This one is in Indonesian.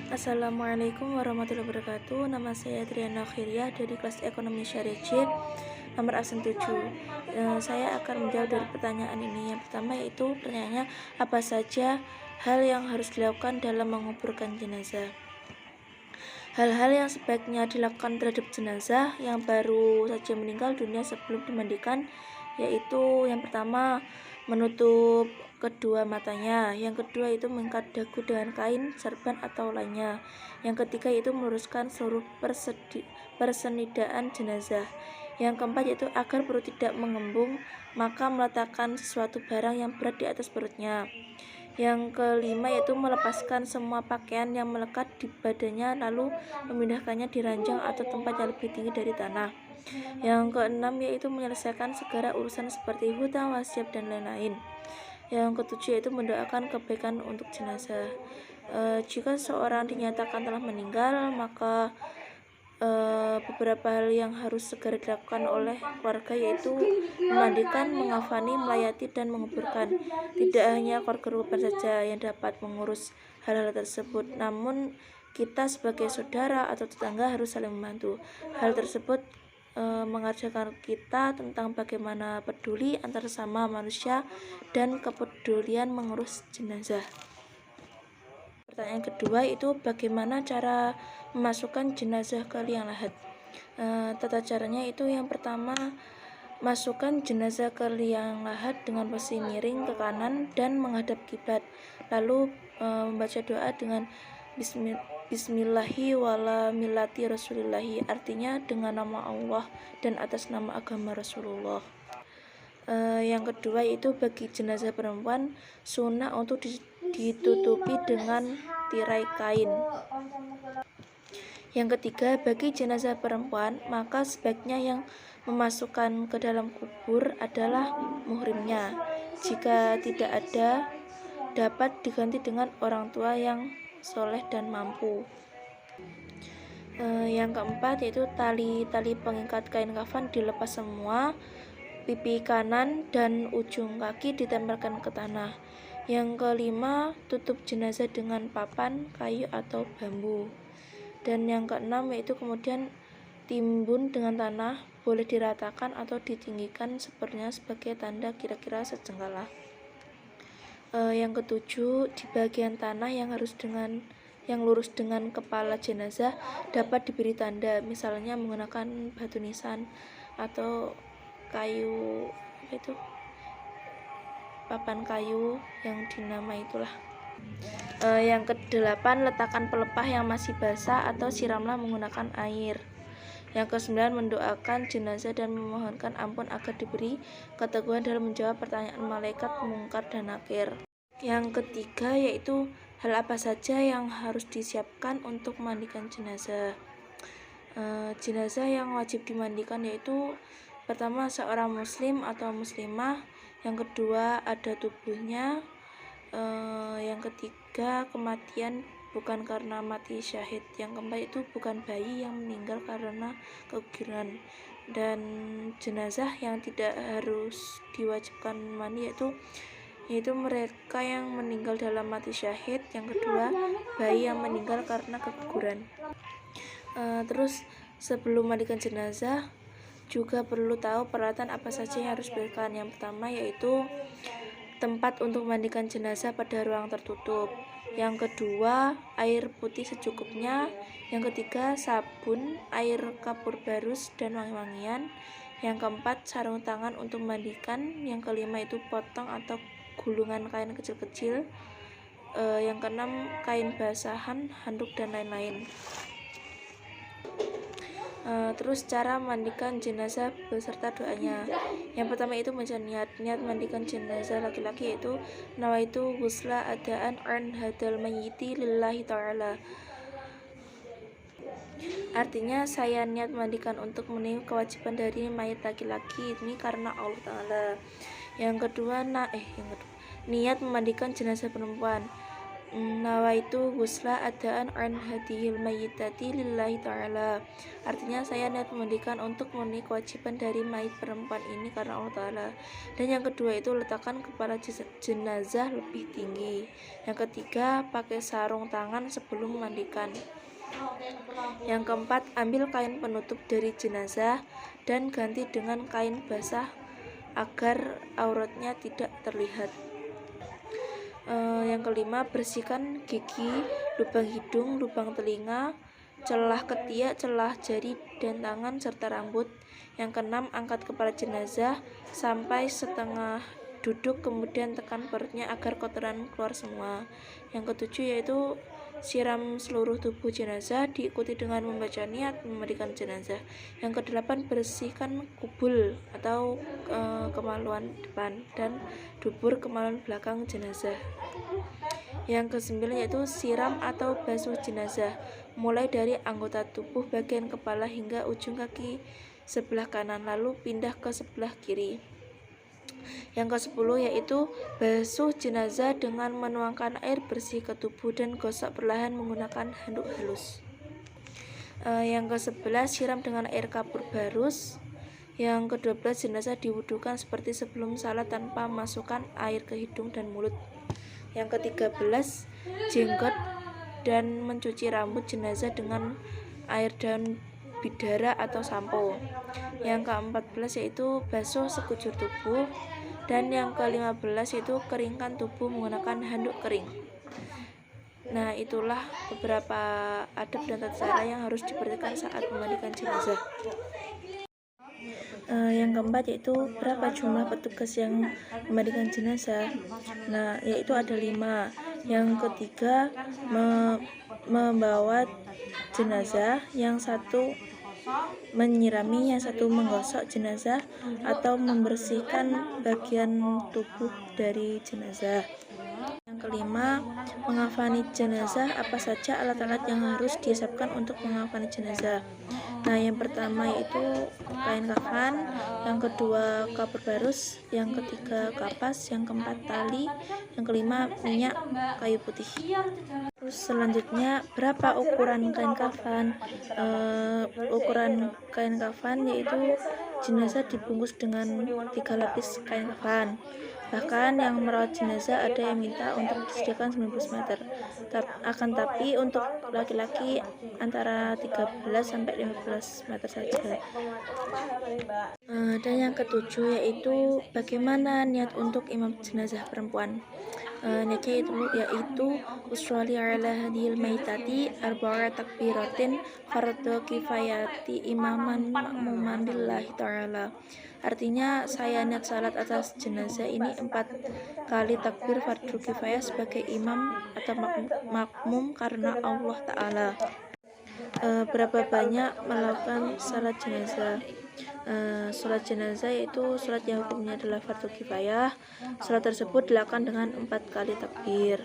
Assalamualaikum warahmatullahi wabarakatuh. Nama saya Triana Khiriah dari kelas Ekonomi Syariah C, nomor absen 7. Saya akan menjawab dari pertanyaan ini. Yang pertama yaitu pertanyaannya, apa saja hal yang harus dilakukan dalam menguburkan jenazah? Hal-hal yang sebaiknya dilakukan terhadap jenazah yang baru saja meninggal dunia sebelum dimandikan, yaitu yang pertama menutup kedua matanya, yang kedua itu mengikat dagu dengan kain, serban atau lainnya, yang ketiga itu meluruskan seluruh persenidaan jenazah, yang keempat yaitu agar perut tidak mengembung maka meletakkan sesuatu barang yang berat di atas perutnya. Yang kelima yaitu melepaskan semua pakaian yang melekat di badannya lalu memindahkannya di ranjang atau tempat yang lebih tinggi dari tanah. Yang keenam yaitu menyelesaikan segala urusan seperti hutang, wasiat dan lain-lain. Yang ketujuh yaitu mendoakan kebaikan untuk jenazah. Jika seorang dinyatakan telah meninggal, maka beberapa hal yang harus segera dilakukan oleh keluarga yaitu memandikan, mengafani, melayati, dan menguburkan. Tidak hanya keluarga korban saja yang dapat mengurus hal-hal tersebut, namun kita sebagai saudara atau tetangga harus saling membantu. Hal tersebut mengajarkan kita tentang bagaimana peduli antar sesama manusia dan kepedulian mengurus jenazah. Pertanyaan kedua itu bagaimana cara memasukkan jenazah ke liang lahat. Tata caranya itu yang pertama, masukkan jenazah ke liang lahat dengan posisi miring ke kanan dan menghadap kiblat, lalu membaca doa dengan Bismillahi wala millati rasulillahi, artinya dengan nama Allah dan atas nama agama Rasulullah. Yang kedua itu bagi jenazah perempuan sunnah untuk ditutupi dengan tirai kain. Yang ketiga, bagi jenazah perempuan maka sebaiknya yang memasukkan ke dalam kubur adalah muhrimnya. Jika tidak ada, dapat diganti dengan orang tua yang soleh dan mampu. Yang keempat yaitu tali pengikat kain kafan dilepas semua, pipi kanan dan ujung kaki ditempelkan ke tanah. Yang kelima, tutup jenazah dengan papan, kayu atau bambu. Dan yang keenam yaitu kemudian timbun dengan tanah, boleh diratakan atau ditinggikan sepertinya sebagai tanda kira-kira sejengkal lah. Yang ketujuh, di bagian tanah yang lurus dengan kepala jenazah dapat diberi tanda, misalnya menggunakan batu nisan atau kayu papan kayu yang dinamai itulah. Yang kedelapan, letakkan pelepah yang masih basah atau siramlah menggunakan air. Yang kesembilan, mendoakan jenazah dan memohonkan ampun agar diberi keteguhan dalam menjawab pertanyaan malaikat mungkar dan nakir. Yang ketiga yaitu hal apa saja yang harus disiapkan untuk memandikan jenazah. Jenazah yang wajib dimandikan yaitu pertama seorang muslim atau muslimah, yang kedua ada tubuhnya, yang ketiga kematian bukan karena mati syahid, yang keempat itu bukan bayi yang meninggal karena keguguran, dan jenazah yang tidak harus diwajibkan mandi yaitu mereka yang meninggal dalam mati syahid, yang kedua bayi yang meninggal karena keguguran. Terus sebelum mandikan jenazah juga perlu tahu peralatan apa saja yang harus diberikan. Yang pertama yaitu tempat untuk memandikan jenazah pada ruang tertutup, yang kedua air putih secukupnya, yang ketiga sabun, air kapur barus dan wangi-wangian, yang keempat sarung tangan untuk memandikan, yang kelima itu potong atau gulungan kain kecil-kecil, yang keenam kain basahan, handuk dan lain-lain. Terus cara mandikan jenazah beserta doanya. Yang pertama itu membaca niat mandikan jenazah laki-laki yaitu nawaitu ghusla adaan an hadal mayyiti lillahi ta'ala, artinya saya niat mandikan untuk memenuhi kewajiban dari mayat laki-laki ini karena Allah Ta'ala. Yang kedua niat memandikan jenazah perempuan. nawaitu ghusla adaan an hadihil mayyitati lillahi ta'ala. Artinya saya niat memandikan untuk memenuhi kewajiban dari mayit perempuan ini karena Allah Ta'ala. Dan yang kedua itu letakkan kepala jenazah lebih tinggi. Yang ketiga pakai sarung tangan sebelum memandikan. Yang keempat, ambil kain penutup dari jenazah dan ganti dengan kain basah agar auratnya tidak terlihat. Yang kelima, bersihkan gigi, lubang hidung, lubang telinga, celah ketiak, celah jari dan tangan serta rambut. Yang keenam, angkat kepala jenazah sampai setengah duduk, kemudian tekan perutnya agar kotoran keluar semua. Yang ketujuh yaitu siram seluruh tubuh jenazah diikuti dengan membaca niat memandikan jenazah. Yang kedelapan, bersihkan kubul atau kemaluan depan dan dubur kemaluan belakang jenazah. Yang kesembilan yaitu siram atau basuh jenazah mulai dari anggota tubuh bagian kepala hingga ujung kaki sebelah kanan, lalu pindah ke sebelah kiri. Yang ke-10 yaitu basuh jenazah dengan menuangkan air bersih ke tubuh dan gosok perlahan menggunakan handuk halus. Yang ke-11 siram dengan air kapur barus. Yang ke-12 jenazah diwudukan seperti sebelum salat tanpa masukkan air ke hidung dan mulut. Yang ke-13 jenggot dan mencuci rambut jenazah dengan air daun bidara atau sampo. Yang ke-14 yaitu basuh sekujur tubuh. Dan yang ke-15 yaitu keringkan tubuh menggunakan handuk kering. Nah, itulah beberapa adab dan tata cara yang harus diperhatikan saat memandikan jenazah. Yang keempat yaitu berapa jumlah petugas yang memandikan jenazah. Nah, yaitu ada 5. Yang ketiga membawa jenazah, yang satu menyirami, yang satu menggosok jenazah atau membersihkan bagian tubuh dari jenazah. Yang kelima, mengafani jenazah. Apa saja alat-alat yang harus disiapkan untuk mengafani jenazah? Nah, yang pertama yaitu kain kafan, yang kedua kapur barus, yang ketiga kapas, yang keempat tali, yang kelima minyak kayu putih. Terus selanjutnya, berapa ukuran kain kafan? Ukuran kain kafan yaitu jenazah dibungkus dengan 3 lapis kain kafan. Bahkan yang merawat jenazah ada yang minta untuk disediakan 19 meter. Tapi untuk laki-laki antara 13 sampai 15 meter saja. Dan yang ketujuh yaitu bagaimana niat untuk imam jenazah perempuan. Niatnya yaitu usolli ala hadil maitati arba'a takbiratin fardhu kifayati imaman makmuman lillahi ta'ala. Artinya saya niat salat atas jenazah ini 4 kali takbir fardhu kifayah sebagai imam atau makmum karena Allah Ta'ala. Berapa banyak melakukan salat jenazah? Salat jenazah yaitu salat yang hukumnya adalah fardhu kifayah. Salat tersebut dilakukan dengan 4 kali takbir.